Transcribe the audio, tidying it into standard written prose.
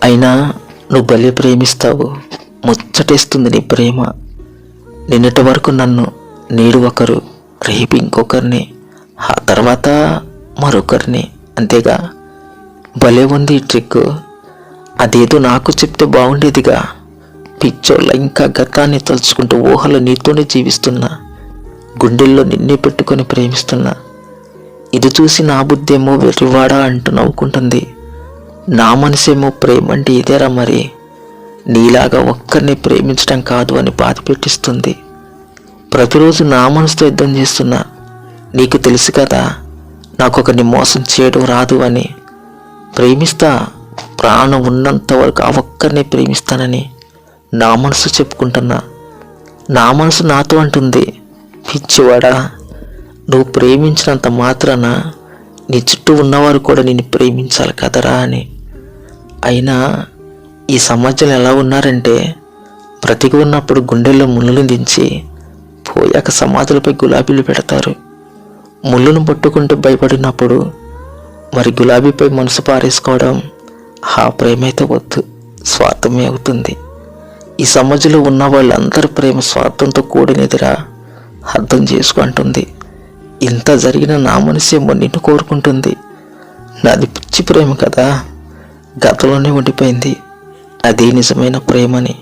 అయినా నువ్వు భలే ప్రేమిస్తావు, ముచ్చటేస్తుంది నీ ప్రేమ. నిన్నటి వరకు నన్ను, నేడు ఒకరు, రేపు ఇంకొకరిని, ఆ తర్వాత మరొకరిని, అంతేగా. భలే ఉంది ఈ ట్రిక్. అదేదో నాకు చెప్తే బాగుండేదిగా. పిచ్చోళ్ళ ఇంకా గతాన్ని తలుచుకుంటూ ఊహలో నీతోనే జీవిస్తున్నా, గుండెల్లో నిన్నే పెట్టుకొని ప్రేమిస్తున్నా. ఇది చూసి నా బుద్ధేమో వెర్రివాడా అంటూ నవ్వుకుంటుంది. నా మనసేమో ప్రేమ అంటే ఇదేరా మరి, నీలాగా ఒక్కరిని ప్రేమించడం కాదు అని బాధ పెట్టిస్తుంది. ప్రతిరోజు నా మనసుతో యుద్ధం చేస్తున్నా. నీకు తెలుసు కదా, నాకు ఒకరిని మోసం చేయడం రాదు అని. ప్రేమిస్తా, ప్రాణం ఉన్నంత వరకు ఆ ఒక్కరిని ప్రేమిస్తానని నా మనసు చెప్పుకుంటున్నా. నా మనసు నాతో అంటుంది, పిచ్చివాడా, నువ్వు ప్రేమించినంత మాత్రాన నీ చుట్టూ ఉన్నవారు కూడా నిన్ను ప్రేమించాలి కదరా అని. అయినా ఈ సమాజంలో ఎలా ఉన్నారంటే, బ్రతికి ఉన్నప్పుడు గుండెల్లో ముళ్ళును దించి పోయాక సమాధులపై గులాబీలు పెడతారు. ముళ్ళును పట్టుకుంటూ భయపడినప్పుడు మరి గులాబీపై మనసు పారేసుకోవడం ఆ ప్రేమైతే వద్దు, స్వార్థమే అవుతుంది. ఈ సమాజంలో ఉన్న వాళ్ళందరి ప్రేమ స్వార్థంతో కూడినదిరా, అర్థం చేసుకుంటుంది. ఇంత జరిగిన నా మనసేమో నిన్ను కోరుకుంటుంది. నాది పిచ్చి ప్రేమ కదా, గతంలోనే ఉండిపోయింది. అదే నిజమైన ప్రేమని.